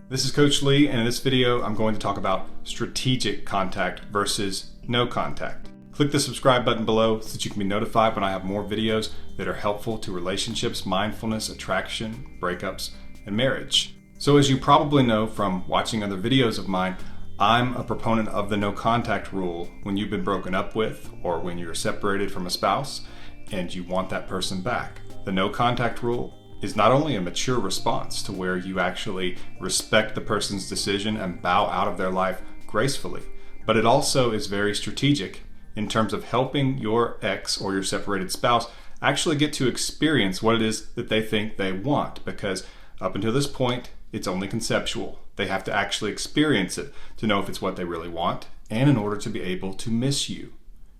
This is Coach Lee, and in this video, I'm going to talk about strategic contact versus no contact. Click the subscribe button below so that you can be notified when I have more videos that are helpful to relationships, mindfulness, attraction, breakups, and marriage. So as you probably know from watching other videos of mine, I'm a proponent of the no contact rule when you've been broken up with or when you're separated from a spouse and you want that person back. The no contact rule is not only a mature response to where you actually respect the person's decision and bow out of their life gracefully, but it also is very strategic in terms of helping your ex or your separated spouse actually get to experience what it is that they think they want, because up until this point, it's only conceptual. They have to actually experience it to know if it's what they really want and in order to be able to miss you.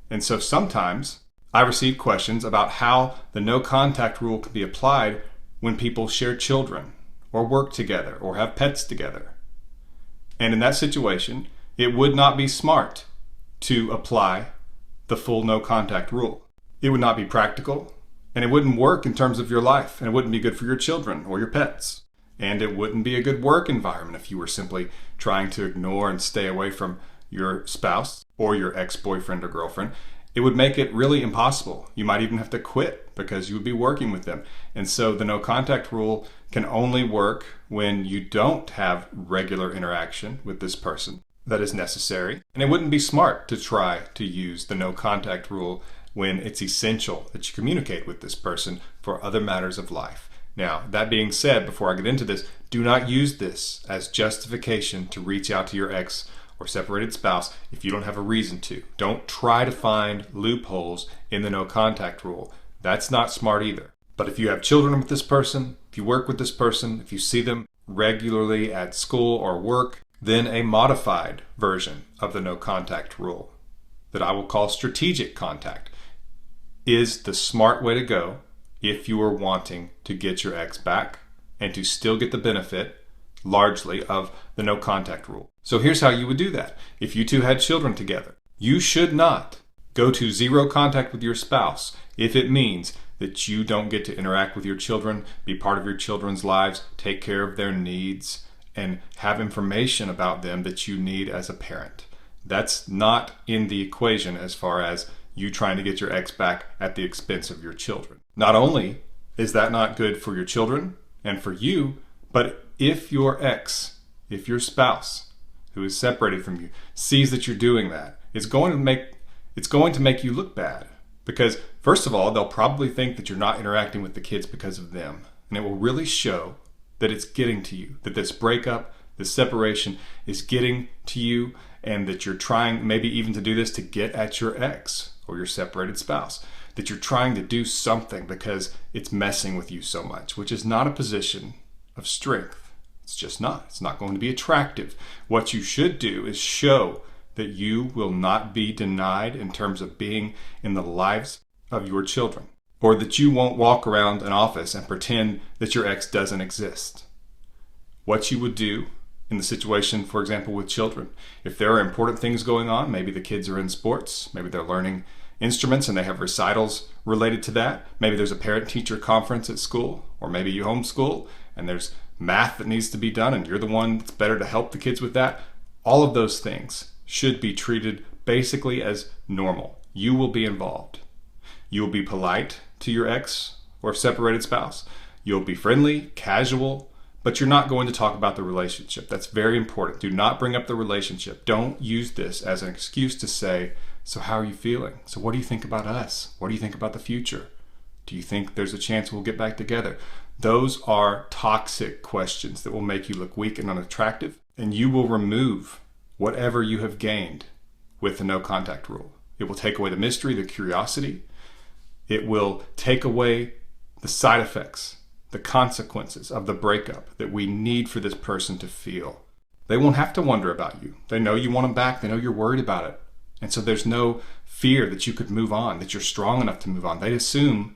And so sometimes I receive questions about how the no contact rule can be applied when people share children or work together or have pets together. And in that situation, it would not be smart to apply the full no contact rule. It would not be practical, and it wouldn't work in terms of your life, and it wouldn't be good for your children or your pets. And it wouldn't be a good work environment if you were simply trying to ignore and stay away from your spouse or your ex-boyfriend or girlfriend. It would make it really impossible. You might even have to quit because you would be working with them. And so the no contact rule can only work when you don't have regular interaction with this person that is necessary. And it wouldn't be smart to try to use the no contact rule when it's essential that you communicate with this person for other matters of life. Now, that being said, before I get into this, do not use this as justification to reach out to your ex or separated spouse if you don't have a reason to. Don't try to find loopholes in the no contact rule. That's not smart either. But if you have children with this person, if you work with this person, if you see them regularly at school or work, then a modified version of the no contact rule that I will call strategic contact is the smart way to go if you are wanting to get your ex back and to still get the benefit largely of the no contact rule. So here's how you would do that. If you two had children together, you should not go to zero contact with your spouse if it means that you don't get to interact with your children, be part of your children's lives, take care of their needs, and have information about them that you need as a parent. That's not in the equation as far as you trying to get your ex back at the expense of your children. Not only is that not good for your children and for you, but if your ex, if your spouse who is separated from you sees that you're doing that, it's going to make you look bad. Because first of all, they'll probably think that you're not interacting with the kids because of them. And it will really show that it's getting to you, that this breakup, this separation is getting to you, and that you're trying maybe even to do this to get at your ex or your separated spouse, that you're trying to do something because it's messing with you so much, which is not a position of strength. It's just not. It's not going to be attractive. What you should do is show that you will not be denied in terms of being in the lives of your children, or that you won't walk around an office and pretend that your ex doesn't exist. What you would do in the situation, for example, with children, if there are important things going on, maybe the kids are in sports, maybe they're learning instruments and they have recitals related to that, maybe there's a parent-teacher conference at school, or maybe you homeschool and there's math that needs to be done and you're the one that's better to help the kids with that. All of those things should be treated basically as normal. You will be involved. You will be polite to your ex or separated spouse. You'll be friendly, casual, but you're not going to talk about the relationship. That's very important. Do not bring up the relationship. Don't use this as an excuse to say, so how are you feeling? So what do you think about us? What do you think about the future? Do you think there's a chance we'll get back together? Those are toxic questions that will make you look weak and unattractive, and you will remove whatever you have gained with the no contact rule. It will take away the mystery, the curiosity. It will take away the side effects, the consequences of the breakup that we need for this person to feel. They won't have to wonder about you. They know you want them back. They know you're worried about it. And so there's no fear that you could move on, that you're strong enough to move on. They assume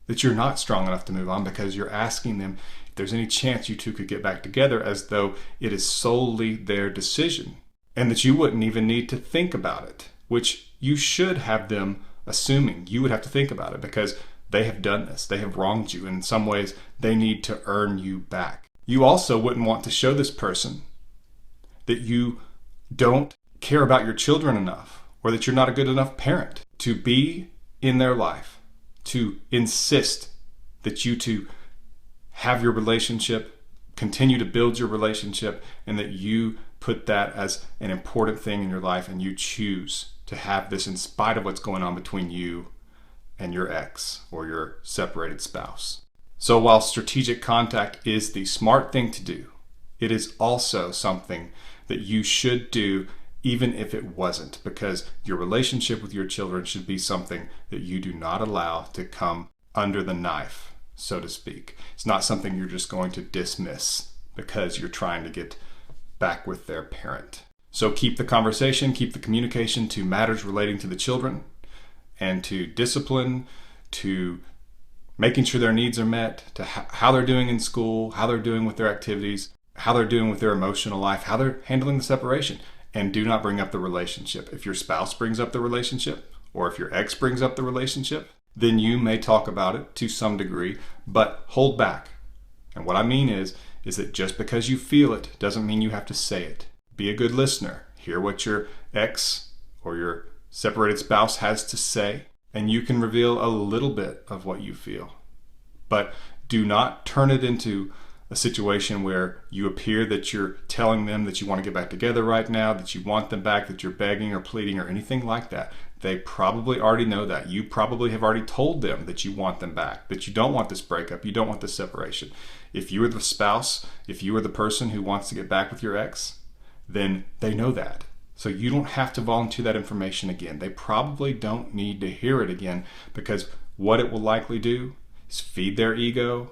that you're not strong enough to move on because you're asking them if there's any chance you two could get back together, as though it is solely their decision and that you wouldn't even need to think about it, which you should have them assuming. You would have to think about it because they have done this. They have wronged you. And in some ways, they need to earn you back. You also wouldn't want to show this person that you don't care about your children enough, or that you're not a good enough parent to be in their life, to insist that you two have your relationship, continue to build your relationship, and that you put that as an important thing in your life, and you choose to have this in spite of what's going on between you and your ex or your separated spouse. So while strategic contact is the smart thing to do, it is also something that you should do even if it wasn't, because your relationship with your children should be something that you do not allow to come under the knife, so to speak. It's not something you're just going to dismiss because you're trying to get back with their parent. So keep the conversation, keep the communication to matters relating to the children and to discipline, to making sure their needs are met, to how they're doing in school, how they're doing with their activities, how they're doing with their emotional life, how they're handling the separation. And do not bring up the relationship. If your spouse brings up the relationship, or if your ex brings up the relationship, then you may talk about it to some degree, but hold back. And what I mean is that just because you feel it doesn't mean you have to say it. Be a good listener. Hear what your ex or your separated spouse has to say, and you can reveal a little bit of what you feel. But do not turn it into a situation where you appear that you're telling them that you want to get back together right now, that you want them back, that you're begging or pleading or anything like that. They probably already know that. You probably have already told them that you want them back, that you don't want this breakup, you don't want this separation. If you are the spouse, if you are the person who wants to get back with your ex, then they know that. So you don't have to volunteer that information again. They probably don't need to hear it again, because what it will likely do is feed their ego,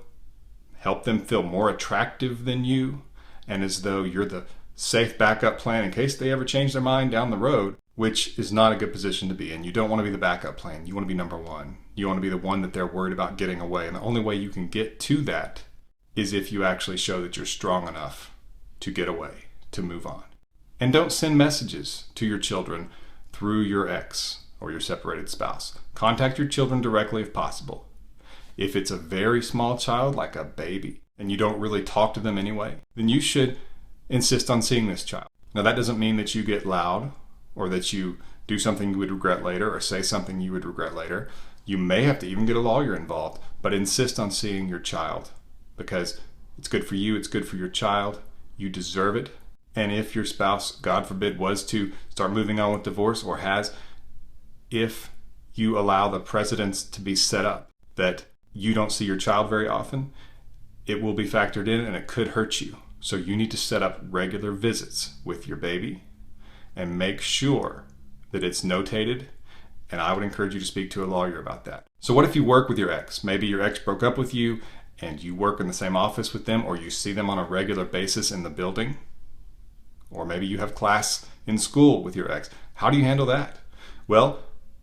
help them feel more attractive than you, and as though you're the safe backup plan in case they ever change their mind down the road, which is not a good position to be in. You don't want to be the backup plan. You want to be number one. You want to be the one that they're worried about getting away. And the only way you can get to that is if you actually show that you're strong enough to get away, to move on. And don't send messages to your children through your ex or your separated spouse. Contact your children directly if possible. If it's a very small child, like a baby, and you don't really talk to them anyway, then you should insist on seeing this child. Now, that doesn't mean that you get loud or that you do something you would regret later or say something you would regret later. You may have to even get a lawyer involved, but insist on seeing your child, because it's good for you, it's good for your child, you deserve it. And if your spouse, God forbid, was to start moving on with divorce or has, if you allow the precedents to be set up that you don't see your child very often, it will be factored in and it could hurt you. So you need to set up regular visits with your baby and make sure that it's notated. And I would encourage you to speak to a lawyer about that. So what if you work with your ex? Maybe your ex broke up with you and you work in the same office with them, or you see them on a regular basis in the building. Or maybe you have class in school with your ex. How do you handle that? Well,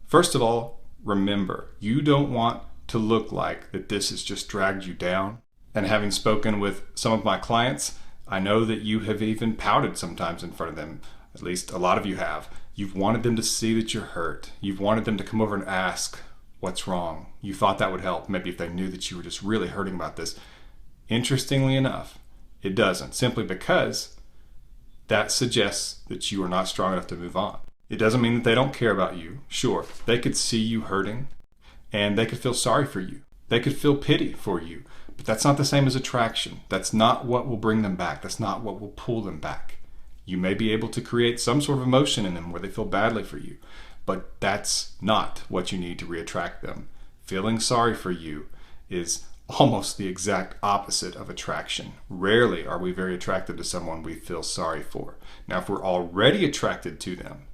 first of all, remember, you don't want to look like that this has just dragged you down. And having spoken with some of my clients, I know that you have even pouted sometimes in front of them. At least a lot of you have. You've wanted them to see that you're hurt. You've wanted them to come over and ask what's wrong. You thought that would help, maybe if they knew that you were just really hurting about this. Interestingly enough, it doesn't, simply because that suggests that you are not strong enough to move on. It doesn't mean that they don't care about you. Sure, they could see you hurting and they could feel sorry for you. They could feel pity for you, but that's not the same as attraction. That's not what will bring them back. That's not what will pull them back. You may be able to create some sort of emotion in them where they feel badly for you, but that's not what you need to reattract them. Feeling sorry for you is almost the exact opposite of attraction. Rarely are we very attracted to someone we feel sorry for. Now, if we're already attracted to them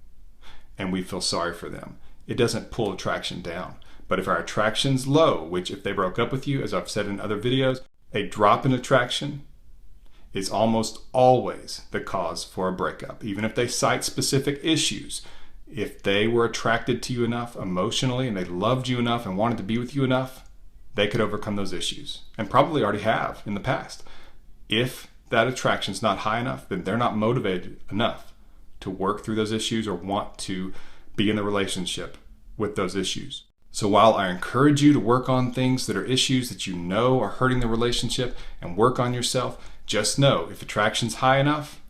and we feel sorry for them, it doesn't pull attraction down. But if our attraction's low, which if they broke up with you, as I've said in other videos, a drop in attraction is almost always the cause for a breakup. Even if they cite specific issues, if they were attracted to you enough emotionally and they loved you enough and wanted to be with you enough, they could overcome those issues, and probably already have in the past. If that attraction's not high enough, then they're not motivated enough to work through those issues or want to be in the relationship with those issues. So while I encourage you to work on things that are issues that you know are hurting the relationship and work on yourself, just know if attraction's high enough,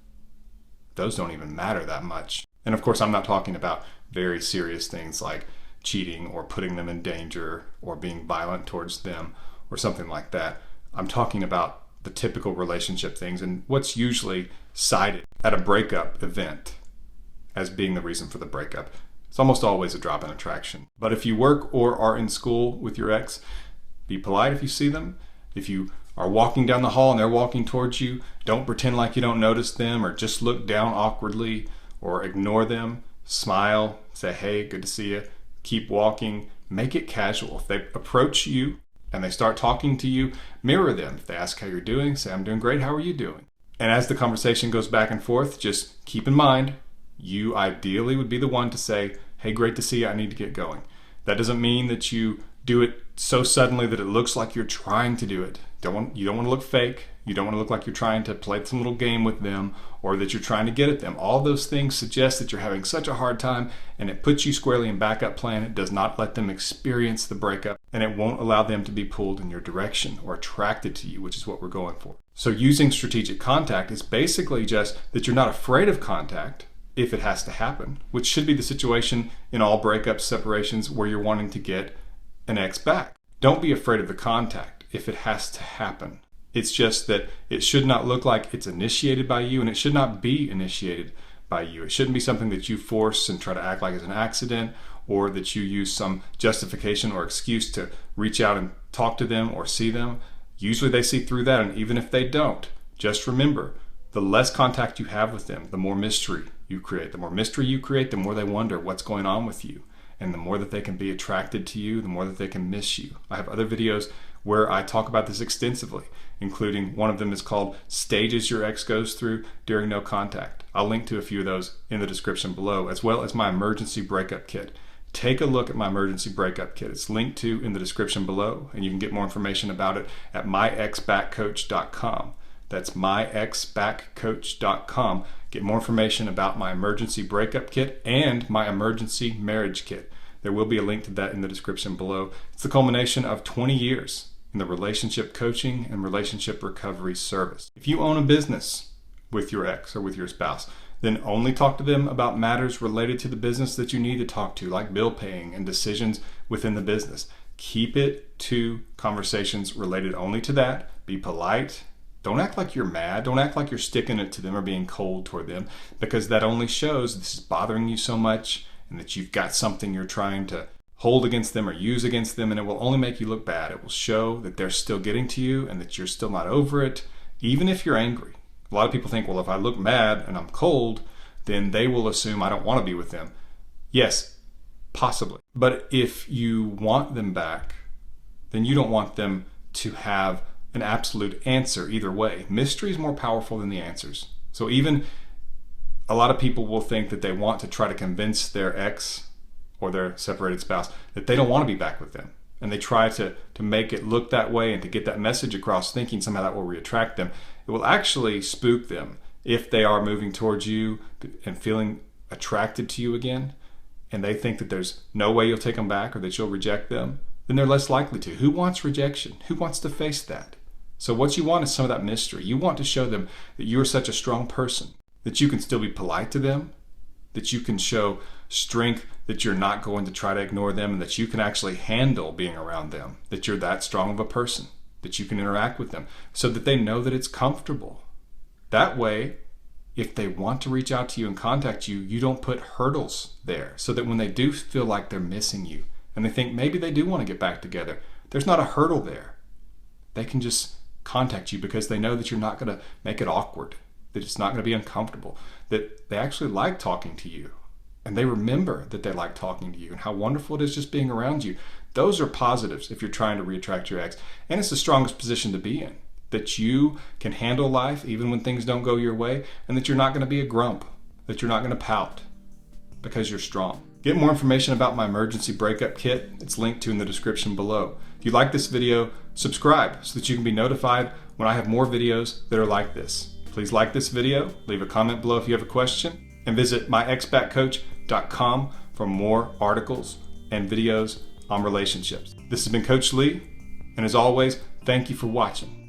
those don't even matter that much. And of course, I'm not talking about very serious things like cheating or putting them in danger or being violent towards them or something like that. I'm talking about the typical relationship things and what's usually cited at a breakup event as being the reason for the breakup. It's almost always a drop in attraction. But if you work or are in school with your ex, be polite if you see them. If you are walking down the hall and they're walking towards you, don't pretend like you don't notice them or just look down awkwardly or ignore them. Smile, say, hey, good to see you. Keep walking. Make it casual. If they approach you and they start talking to you, mirror them. If they ask how you're doing, say, I'm doing great. How are you doing? And as the conversation goes back and forth, just keep in mind, you ideally would be the one to say, hey, great to see you. I need to get going. That doesn't mean that you do it so suddenly that it looks like you're trying to do it. You don't want to look fake. You don't want to look like you're trying to play some little game with them or that you're trying to get at them. All those things suggest that you're having such a hard time, and it puts you squarely in backup plan. It does not let them experience the breakup, and it won't allow them to be pulled in your direction or attracted to you, which is what we're going for. So using strategic contact is basically just that you're not afraid of contact if it has to happen, which should be the situation in all breakups, separations, where you're wanting to get an ex back. Don't be afraid of the contact if it has to happen. It's just that it should not look like it's initiated by you, and it should not be initiated by you. It shouldn't be something that you force and try to act like it's an accident, or that you use some justification or excuse to reach out and talk to them or see them. Usually they see through that, and even if they don't, just remember, the less contact you have with them, the more mystery you create. The more mystery you create, the more they wonder what's going on with you. And the more that they can be attracted to you, the more that they can miss you. I have other videos where I talk about this extensively, including one of them is called Stages Your Ex Goes Through During No Contact. I'll link to a few of those in the description below, as well as my emergency breakup kit. Take a look at my emergency breakup kit. It's linked to in the description below, and you can get more information about it at myexbackcoach.com. That's myexbackcoach.com. Get more information about my emergency breakup kit and my emergency marriage kit. There will be a link to that in the description below. It's the culmination of 20 years in the relationship coaching and relationship recovery service. If you own a business with your ex or with your spouse, then only talk to them about matters related to the business that you need to talk to, like bill paying and decisions within the business. Keep it to conversations related only to that. Be polite. Don't act like you're mad. Don't act like you're sticking it to them or being cold toward them, because that only shows this is bothering you so much and that you've got something you're trying to hold against them or use against them, and it will only make you look bad. It will show that they're still getting to you and that you're still not over it, even if you're angry. A lot of people think, well, if I look mad and I'm cold, then they will assume I don't want to be with them. Yes, possibly. But if you want them back, then you don't want them to have an absolute answer either way. Mystery is more powerful than the answers. So even a lot of people will think that they want to try to convince their ex or their separated spouse that they don't want to be back with them. And they try to make it look that way and to get that message across, thinking somehow that will re-attract them. It will actually spook them if they are moving towards you and feeling attracted to you again, and they think that there's no way you'll take them back or that you'll reject them, then they're less likely to. Who wants rejection? Who wants to face that? So what you want is some of that mystery. You want to show them that you are such a strong person, that you can still be polite to them, that you can show strength, that you're not going to try to ignore them, and that you can actually handle being around them, that you're that strong of a person, that you can interact with them so that they know that it's comfortable. That way, if they want to reach out to you and contact you, you don't put hurdles there, so that when they do feel like they're missing you and they think maybe they do want to get back together, there's not a hurdle there. They can just contact you because they know that you're not going to make it awkward, that it's not going to be uncomfortable, that they actually like talking to you, and they remember that they like talking to you and how wonderful it is just being around you. Those are positives if you're trying to reattract your ex, and it's the strongest position to be in, that you can handle life even when things don't go your way, and that you're not going to be a grump, that you're not going to pout, because you're strong. Get more information about my emergency breakup kit. It's linked to in the description below. If you like this video, subscribe so that you can be notified when I have more videos that are like this. Please like this video, leave a comment below if you have a question, and visit myexbackcoach.com for more articles and videos on relationships. This has been Coach Lee, and as always, thank you for watching.